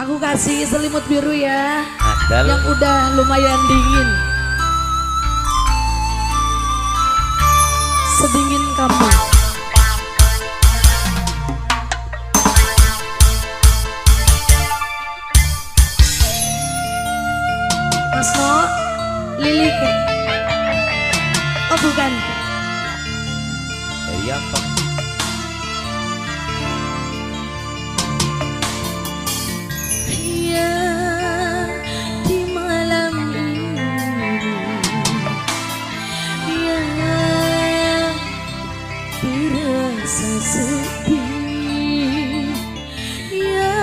Aku kasih selimut biru ya. Adal. Yang udah lumayan dingin. Sedingin kamu. Mas No, Lilik. Oh bukan. Dari apa? Ya di malam ini, ya terasa sepi, ya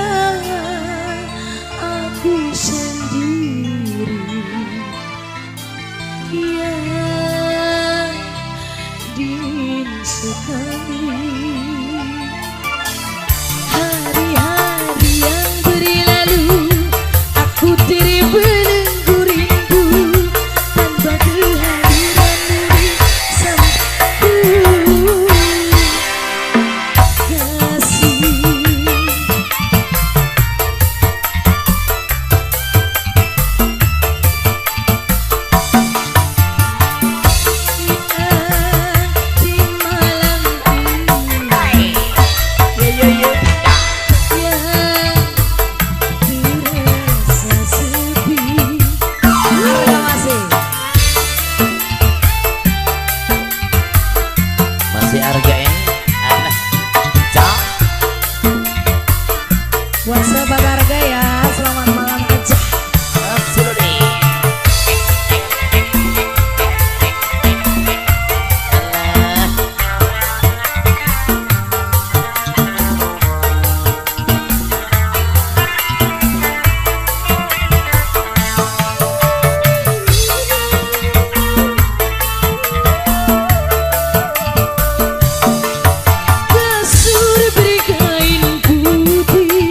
aku sendiri, ya dingin sekali. Hari-hari yang berlalu, aku terbelenggu rindu tanpa kehadiranmu bersamaku. Kasih di malam ini, ya terasa sepi. Harga Masih harga yang anak. Cak. buat sahabat harga ya, selamat malam aja. Absolutely. Alah. Kasur berkain putih,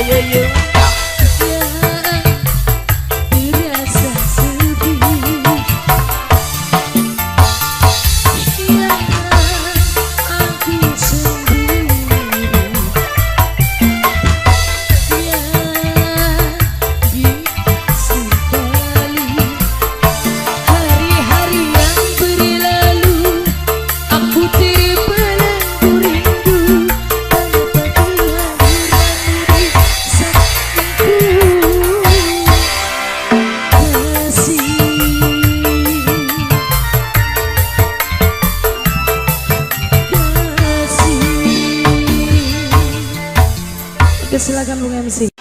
yo yo. Terasa sepi yang aku sendiri yang sekali hari-hari yang berlalu aku terbelenggu rindu tanpa kehadiran silakan Bung MC.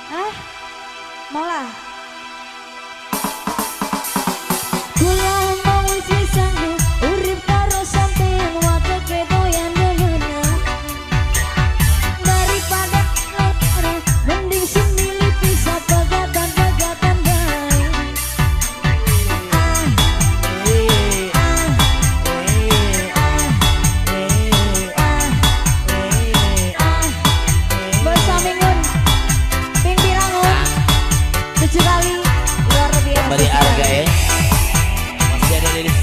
Malah kula mau sisane urip karo sampeyan wae kedoyan deuna daripada lara mending sing milih pisah pegatan bae Bersamingun ping pirangun 7 kali luar biasa Kembali harga ya. Masih ada lilis.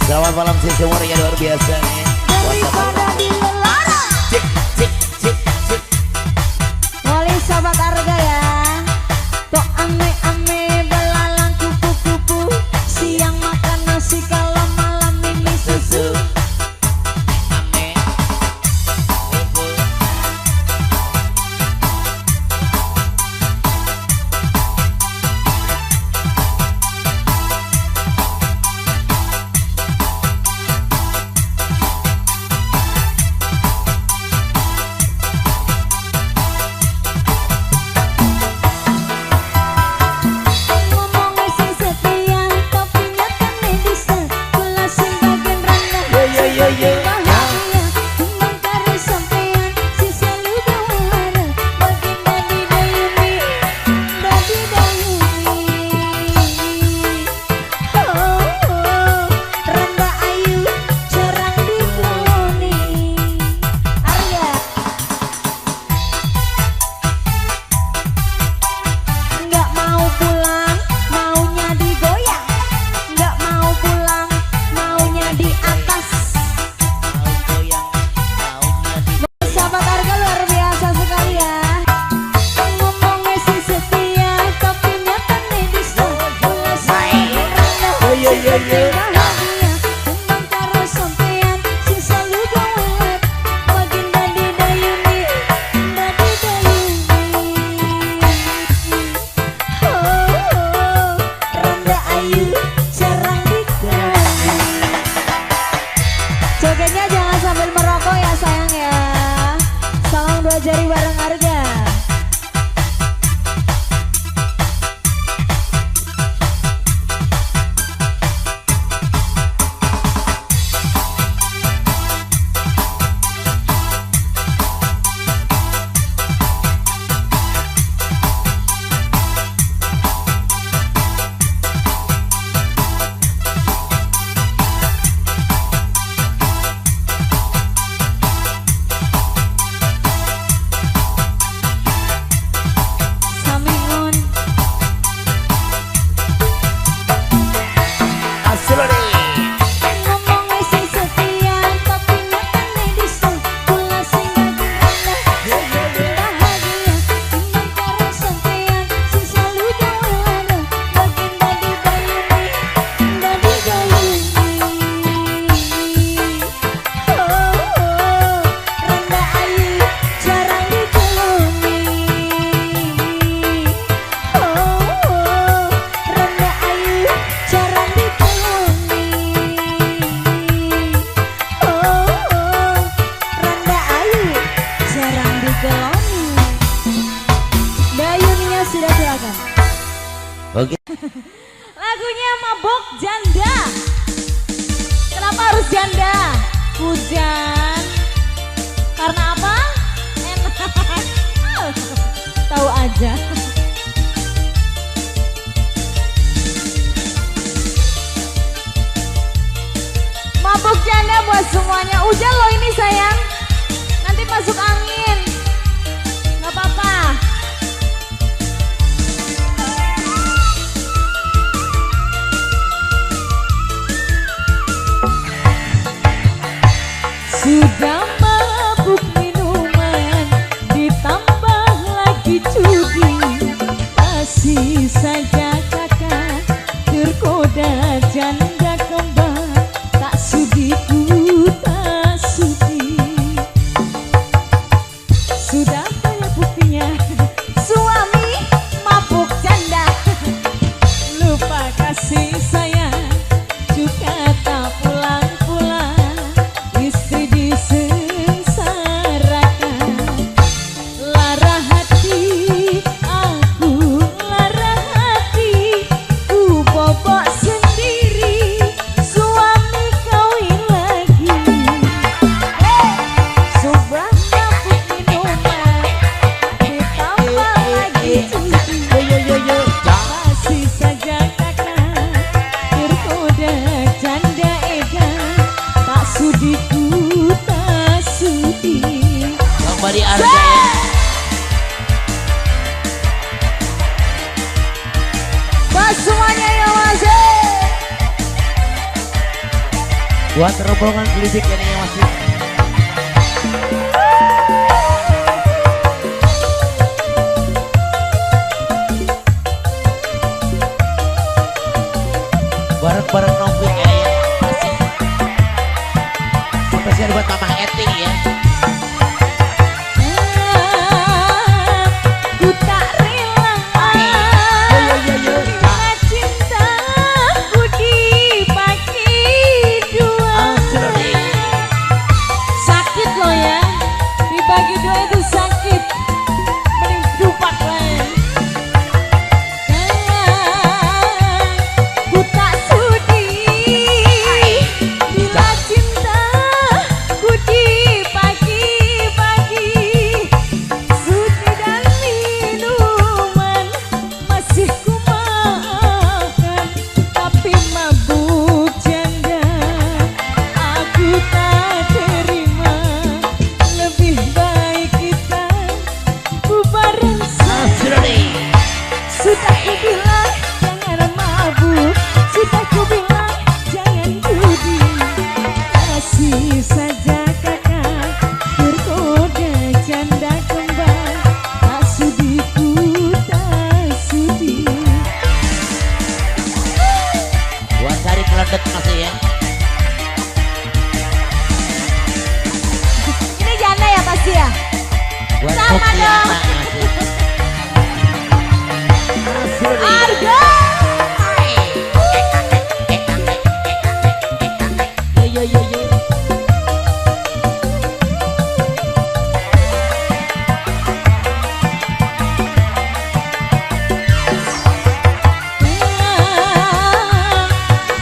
Selamat malam sesi yang luar biasa nih. daripada dilelara Cik cik cik cik. wali sahabat harga ya tok ame-ame belalang kupu-kupu siang makan nasi kalau malam mimi susu Ame. Kumpul. ngomongnya sing setia tapi nyatane bisa kula sing bagian rendah Yo yo yo yo. bahagia timbang karo sampean si selalu gawara bagian dadi dayuni rendah ayu jarang dikeloni Arya nggak mau pulang maunya digoyang nggak mau pulang maunya di atas Mau goyang, maunya di sahabat harga luar biasa sekali ya ngomongnya sih setia tapi nyatanya bisa kula sing rendah Yo yo yo yo. bahagia timbang karo sampean sing selalu gawat bagian dadi dayuni rendah ayu jarang dikeloni jogetnya jangan sambil merokok ya sayang ya salam 2 jari bareng harga Samingun Asulori. ngomongnya sing setia tapi nyatane bisa kula sing bagian rendah bahagia timbang karo sampean sing selalu gawara bagian dadi dayuni rendah ayu jarang dikeloni rendah ayu jarang dikeloni rendah ayu jarang dikeloni dayuninya sudah silakan Oke. lagunya mabok janda kenapa harus janda hujan karena apa enak tahu aja bebas semuanya. Hujan loh ini sayang. Nanti masuk angin. Gak apa-apa. Sudah mabuk minuman, ditambah lagi judi, masih saja kakak tergoda janda kembar. Tak sudi ku tak sudi. Sudah banyak buktinya, Suami mabuk janda. lupa kasih sayang, juga tak pulang-pulang. Istri disengsarakan, lara hati aku, lara hati ku bobok sendiri. Suami kawin lagi, Sudah mabuk minuman, ditambah lagi judi. masih saja kakak tergoda janda edan. Tak sudi ku tak sudi. Kembali harga ya. Bas semuanya ya mas. Buat rombongan gelisik ini yang masih. Bareng-bareng nongkrong ini yang masih. Spesial buat Mama Eti ya. Ku tak rela bila cintaku dibagi dua. Sakit loh ya, dibagi dua itu sakit. Mending dupak lah. Ku tak sudi bila cintaku dibagi-bagi. Sudi dan minuman masih ku makan, tapi mabuk janda aku tak terima. Lebih baik kita bubaran saja. Sudah ku bilang jangan mabuk, sudah ku bilang jangan judi. Masih saja kakak tergoda janda kembar. Tak sudi ku tak sudi. Buat cari keledek masih ya. Ini janda ya pasti ya. Buat Sama kopi dong. anak masih. Harga. Yo.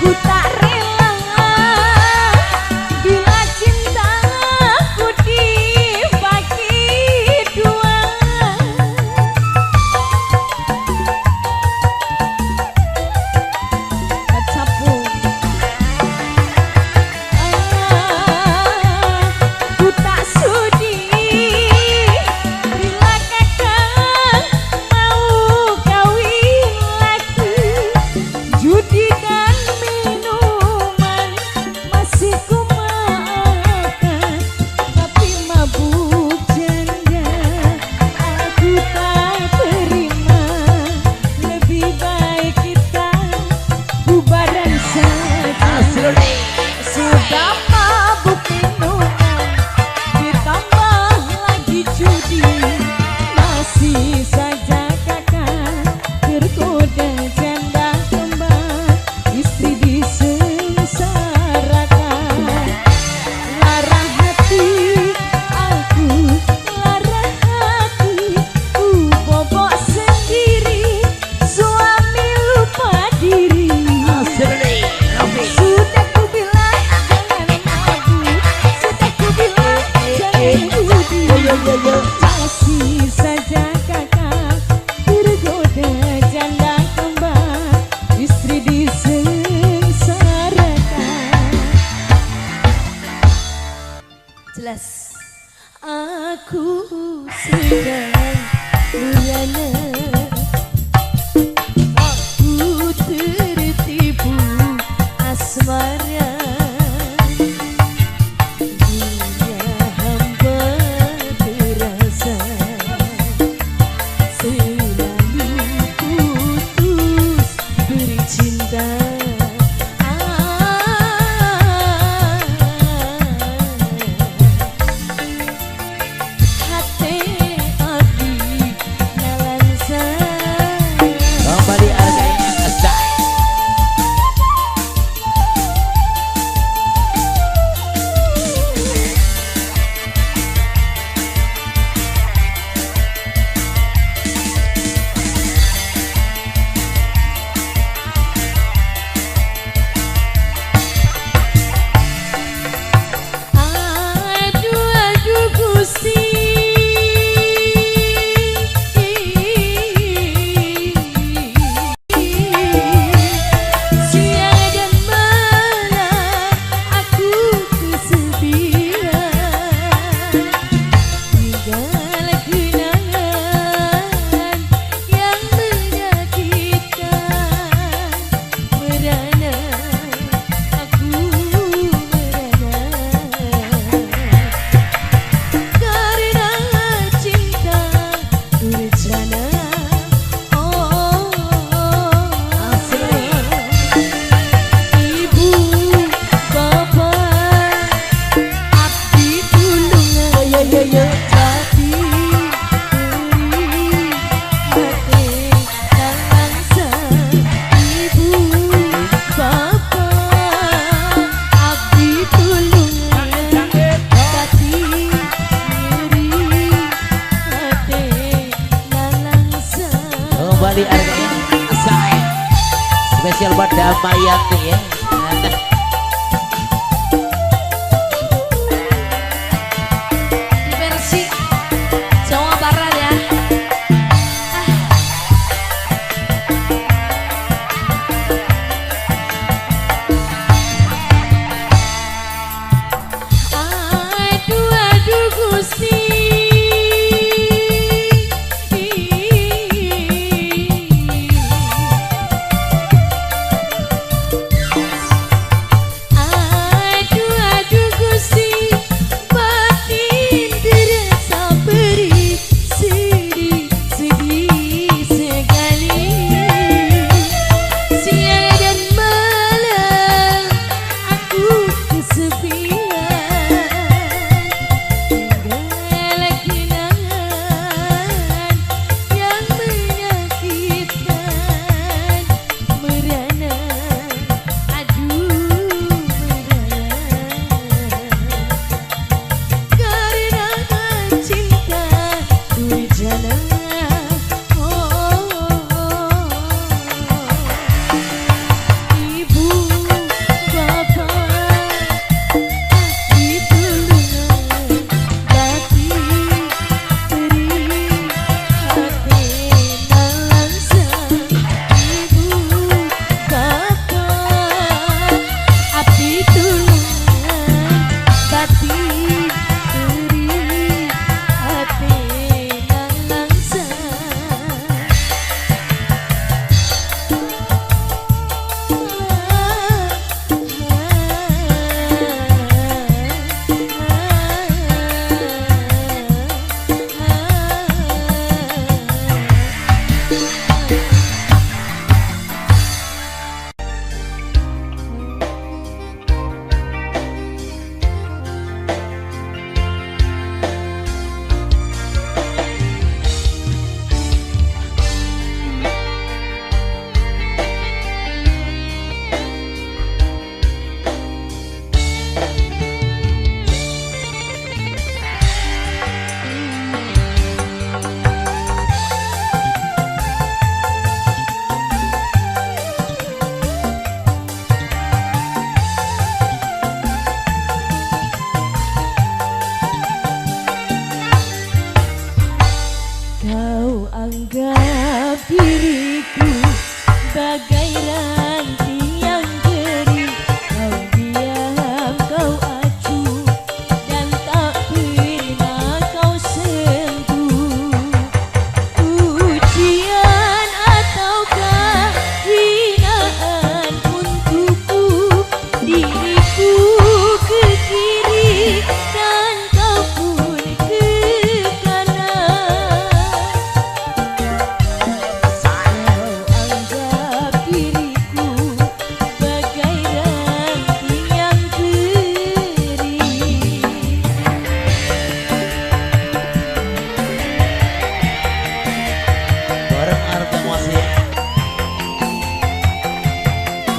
Ku tak rela bila cintaku dibagi dua. Kecapung. Ku tak sudi bila kakak mau kawin lagi. Judi dan minuman masih ku makan, tapi mabuk janda aku tak terima. Lebih baik kita bubaran saja. Sudah mabuk minuman, ditambah lagi judi, masih saja kakak tergoda janda kembar. Istri disengsarakan, lara hati aku, lara hati ku bobok sendiri. Suami lupa diri. Sudah ku bilang jangan jelas. Aku sedang merana, aku tertipu asmara. Dunia hamba terasa selalu putus bercinta. Kembali harganya asai. Aduh aduh Gusti, siang dan malam aku kesepian, tinggal kenangan yang menyakitkan. Merana aku merana karena cinta durjana. Oh, ibu bapak abdi tulungan, tapi beri mati langsa. Ibu bapak abdi tulungan, tapi beri mati langsa. Kembali harganya asai. Spesial buat Damayanti ya. Di versi Jawa Barat ya. Aduh aduh Gusti,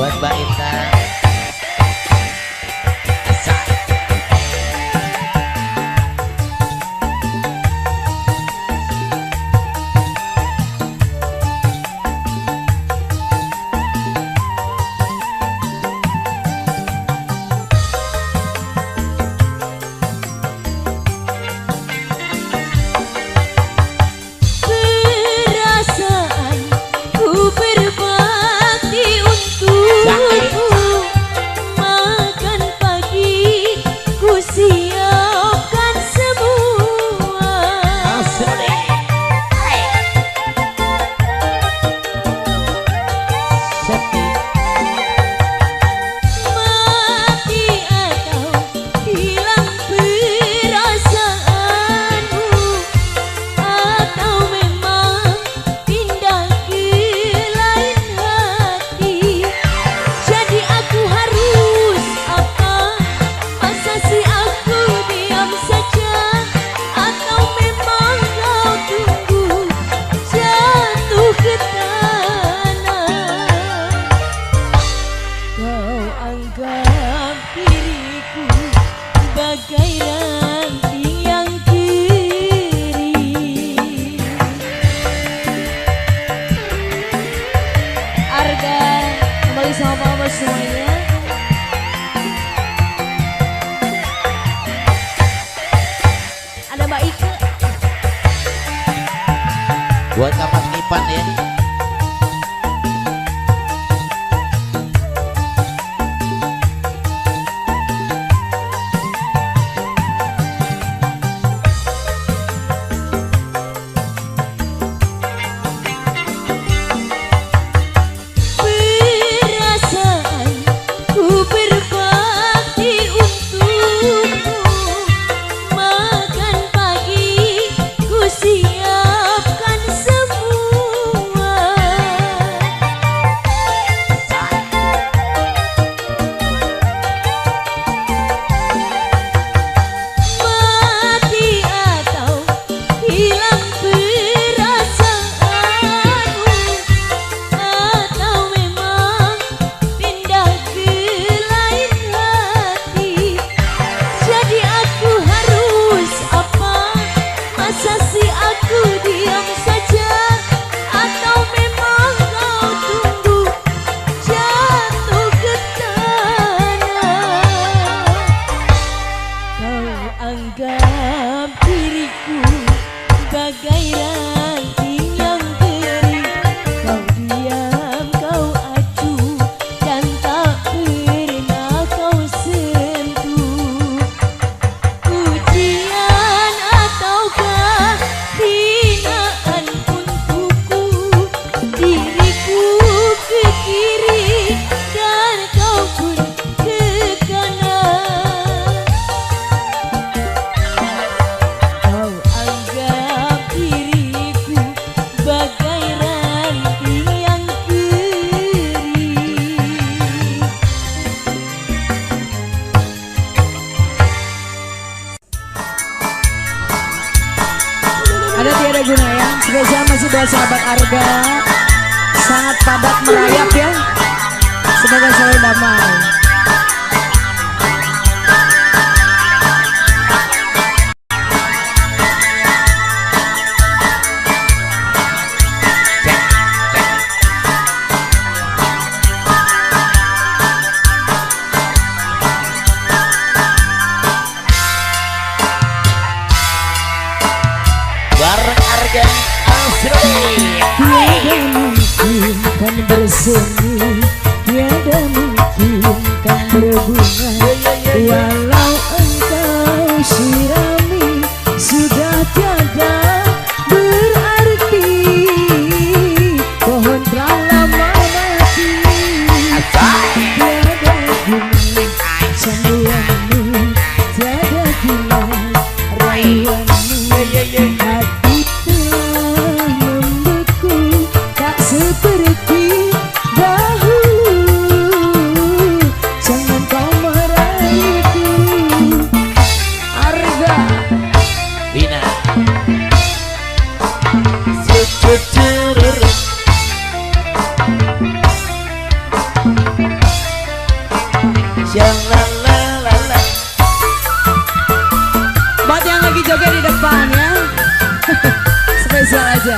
buat Mbak Intan. Perasaan ku berbakti untukmu, makan pagi ku siapkan semua. Mati atau hilang perasaanmu, atau memang pindah ke lain hati. Jadi aku harus apa? Masa sih aku diam saja? Atau memang kau tunggu jatuh ke tanah? Kau anggap diriku bagai ranting yang kering. Arga kembali sama mama semuanya. Ada Mbak Ike. Buat Mas Nipan ya. Perasaan ku berbakti untukmu, makan pagi ku siapkan semua. Mati atau hilang perasaanmu, atau memang pindah ke lain hati. Jadi aku harus apa? Masa sih aku diam saja? Atau memang kau tunggu jatuh ke tanah? Kau anggap diriku bagai ranting yang kering. Kau diam, kau acuh, dan tak pernah kau sentuh. Pujian ataukah hinaan untukku? Diriku ke kiri dan kau pun ke kanan. Kau anggap diriku bagai ranting yang kering. Ada tiada guna ya. Spesial masih buat sahabat Arga. Sangat padat merayap ya. Semoga selalu damai. Bareng Arga Asri. Tiada mungkin kan bersemi, tiada mungkin kan berbunga. Walau engkau sirami, sudah tiada berarti. Pohon telah lama mati, tiada guna sambuanmu, tiada guna rayuanmu. Hati telah membeku, tak seperti dahulu. Jangan kau meraihku. Arga Syalalala. Buat yang lagi joget di depan ya. Spesial aja.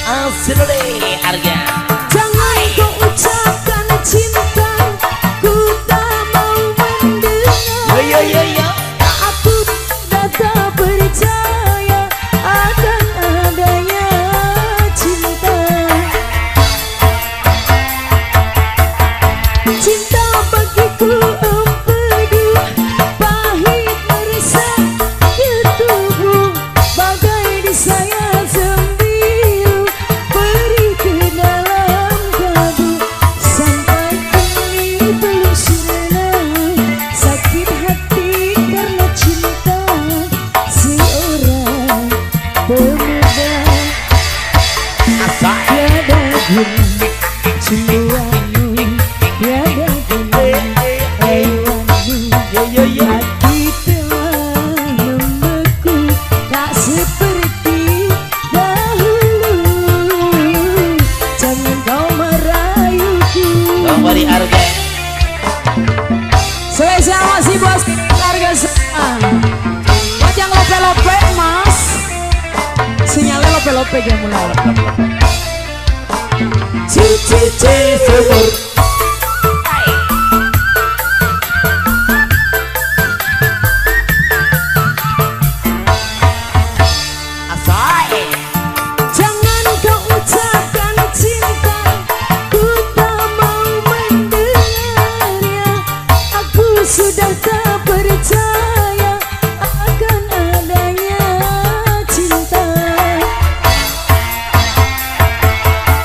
Asli harga. Jangan kau ucapkan cinta, ku tak mau mendengar. Yo yo yo. Aku sudah tak percaya akan adanya cinta. Cinta bagiku empedu, pahit meresap ke tubuh, bagai disayat sembilu, beri ke dalam kalbu. Sampai kini belum sirna, sakit hati karena cinta seorang pemuda. Tiada guna cemburuanmu, tiada guna rayuanmu. Yo yo yo. Hati telah membeku, tak seperti dahulu. Jangan kau merayuku. Kembali harga. Spesial masih bos harga semua. Buat yang lope-lope mas, sinyalnya lope-lope ya mulai. Cici sebur. Asai. Jangan kau ucapkan cinta, ku tak mau mendengarnya. Aku sudah tak percaya akan adanya cinta.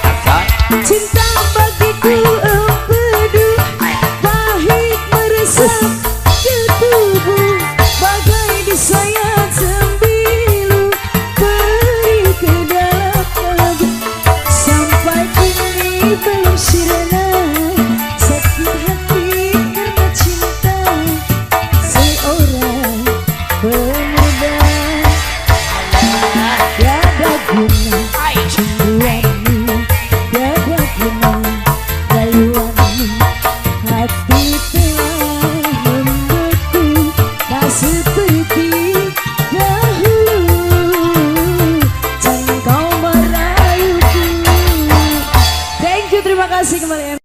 Asai. Cinta bagiku empedu, pahit meresap ke tubuh, bagai disayat sembilu, beri ke dalam kalbu. Sampai kini belum sirna, sakit hati karena cinta seorang pemuda. Tiada guna cemburuanmu, tiada guna rayuanmu. Hati telah membeku, tak seperti dahulu. Jangan kau merayuku. Thank you, terima kasih kembali.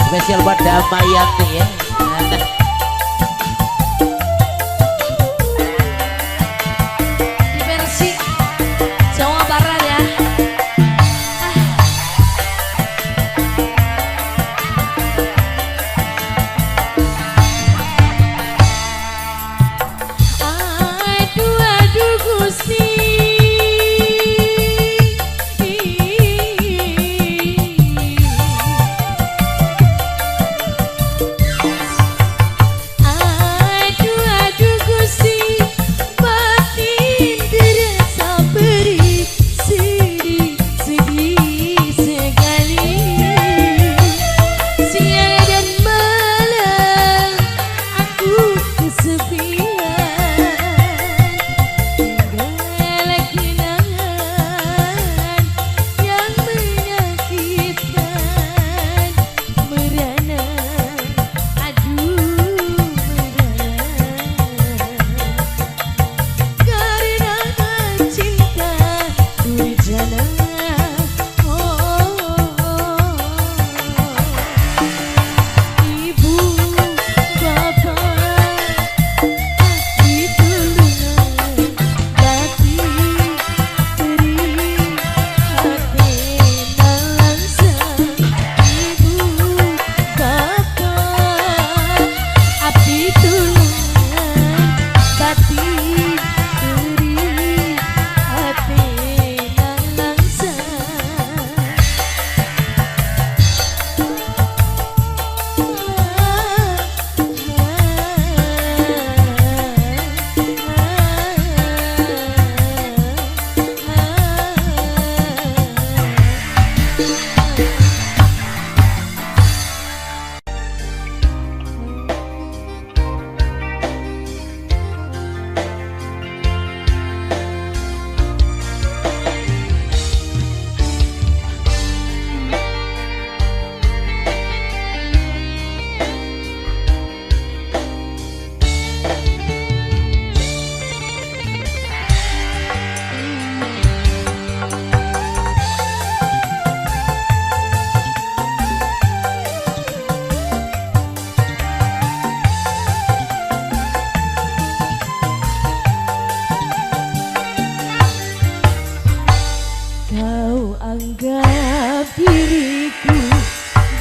spesial buat Damayanti ya. Di versi Jawa Barat ya. Aduh aduh Gusti. Anggap diriku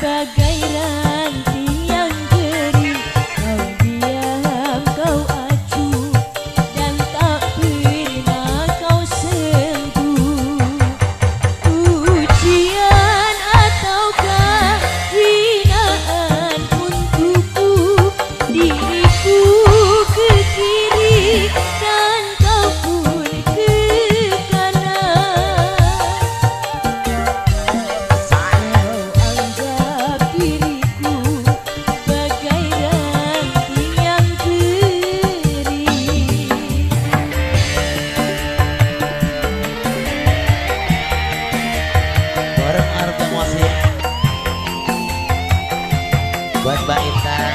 bagai ranting yang kering. Kau diam, kau acuh, dan tak pernah kau sentuh. Ujian ataukah hinaan untukku, diriku ke kiri dan kau pun ke kanan. Buat Mbak Intan.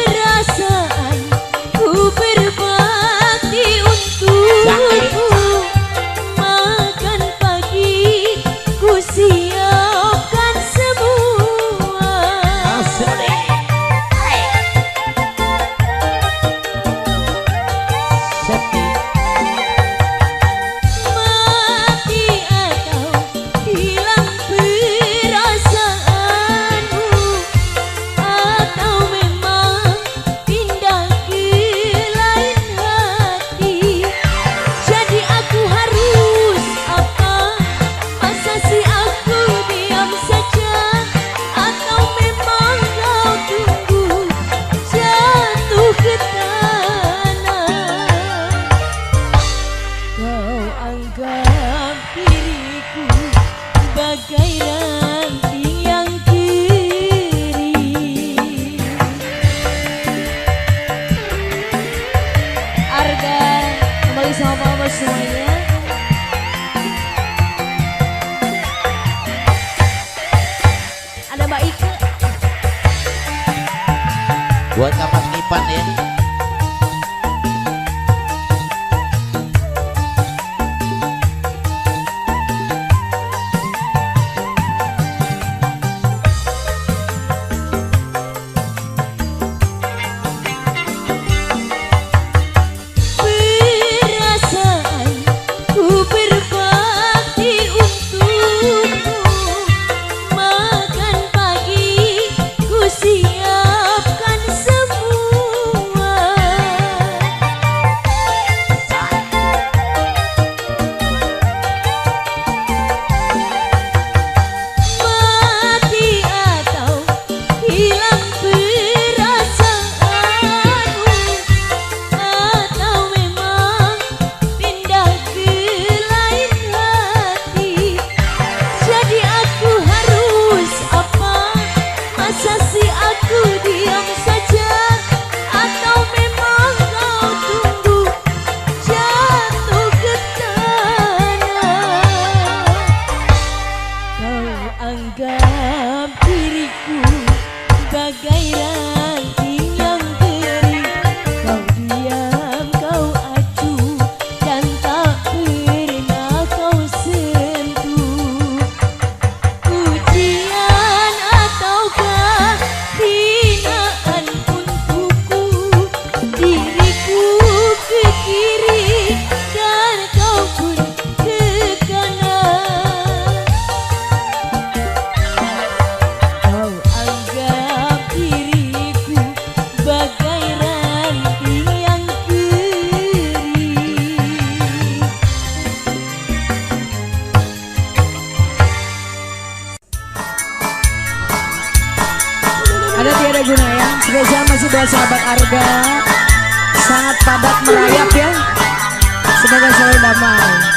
Perasaan ku berbakti untukmu. kembali sama mama semuanya. Ada Mbak Ike. Buat Mas Nipan ya. Ada Tiada Guna ya, spesial masih buat sahabat Arga. Sangat padat merayap ya. Semoga selalu damai.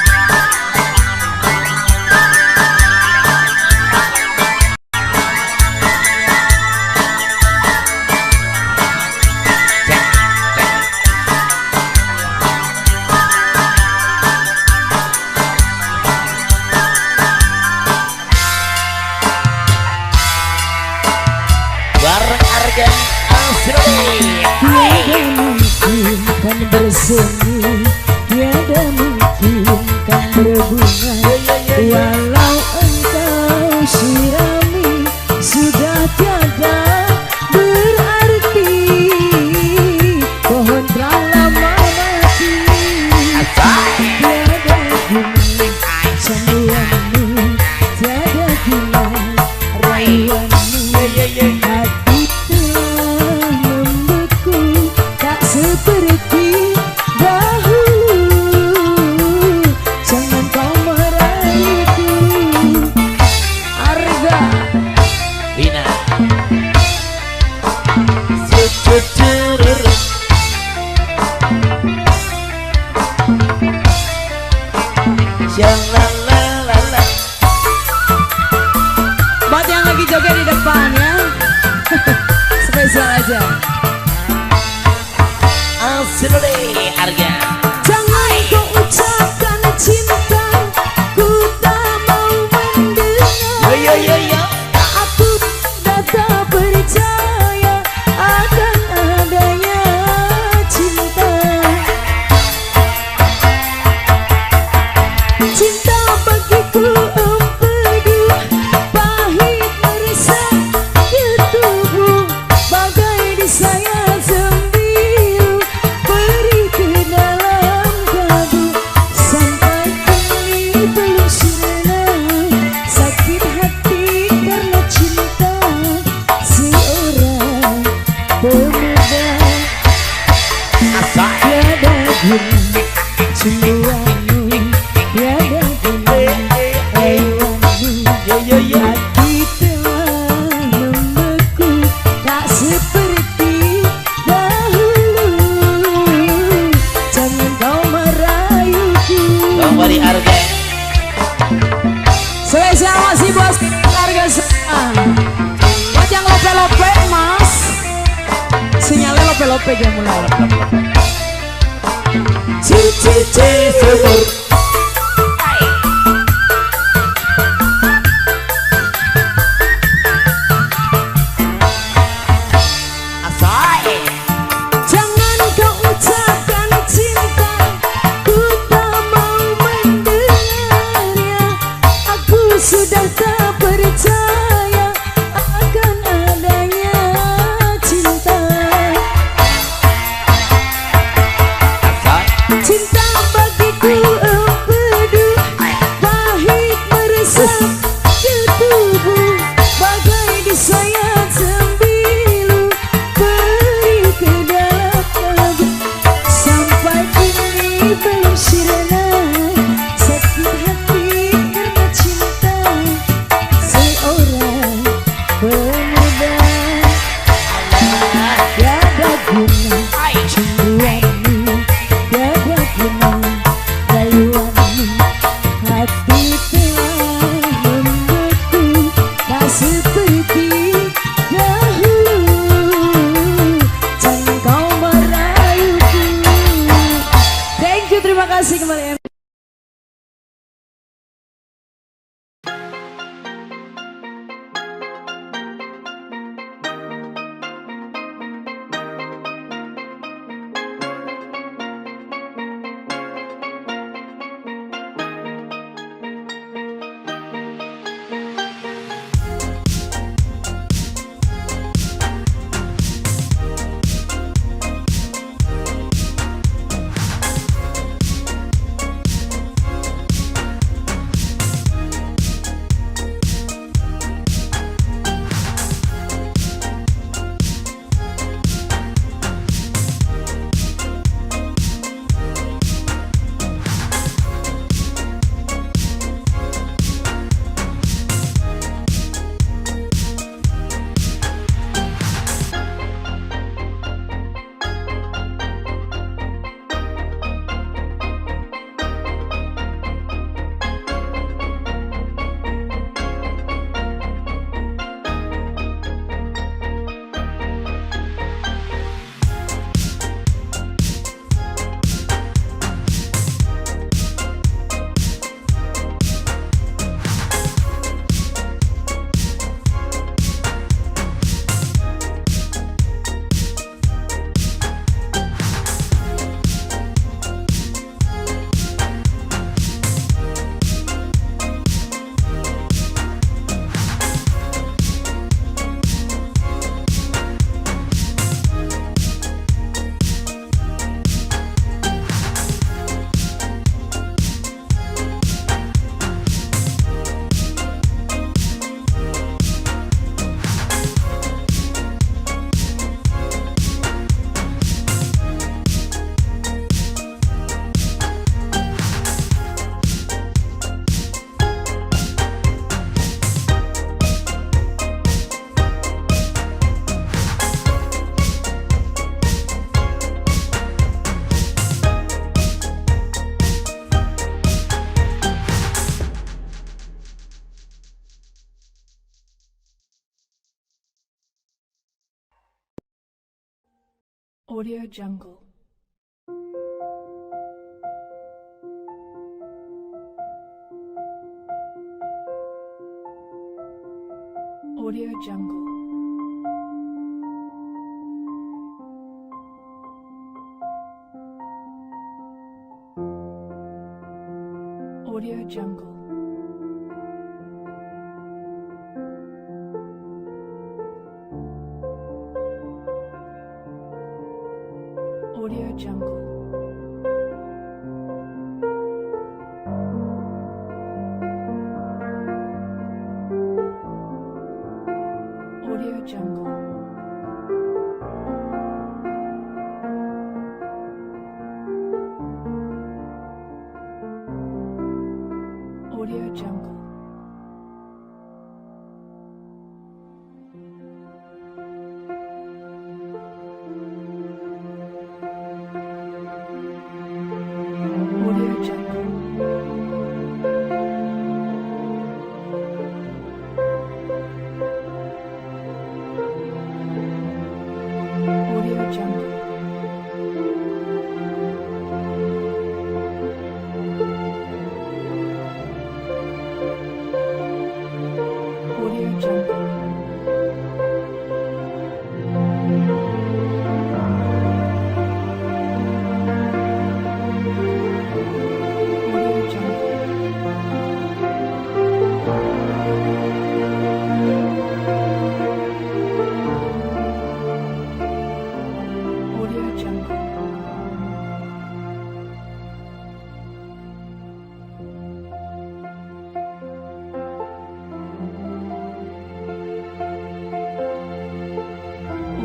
Tiada mungkin kan bersemi, tiada mungkin kan berbunga, walau engkau sirami sudah tiada berarti. Pohon telah lama mati, tiada guna sanduanmu, tiada guna rayuanmu. Hati telah membeku, tak seperti dahulu. Jangan kau meraihku, Arga Bina. Buat yang lagi joget di depan ya. Spesial aja. Asli Arga. jangan kau ucapkan cinta, ku tak mau mendengar. Yo. Aku sudah tak percaya akan adanya cinta. Cinta bagiku empedu, pahit meresap ke tubuh, bagai disayat sembilu, beri ke dalam kadu. Sampai kini belum sirna, sakit hati karena cinta seorang pemuda. Tiada guna cemburuanmu, tiada guna rayuanmu. Hati telah membeku, tak seperti dahulu. Jangan kau merayuku. Kembali Arga. Spesial masih buat Arga semua. Buat yang lope-lope mas, sinyalnya lope-lope dia mulai. Cici sumur. Jangan kau ucapkan cinta, ku tak mau mendengarnya. Aku sudah tak percaya akan adanya cinta. Cinta bagiku empedu, pahit meresap ke tubuh, bagai disayat sembilu, beri ke dalam lagu. Sampai kini belum sirna sakit hati karena cinta seorang pemuda. Tiada guna cemburuanmu, tiada guna rayuanmu. Hati telah membeku, tak seperti dahulu. Jangan kau merayuku. Thank you, terima kasih kembali. Audio Jungle. Audio Jungle. Audio Jungle. Audio Jungle. Audio Jungle. Audio Jungle. Audio Jungle. Audio Jungle.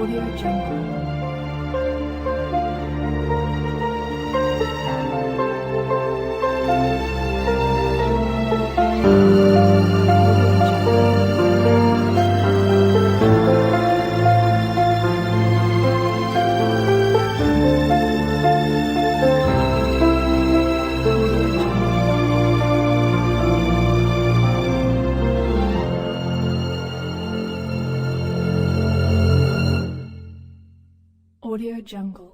Audio Jungle. Audio Jungle.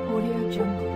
Audio Jungle.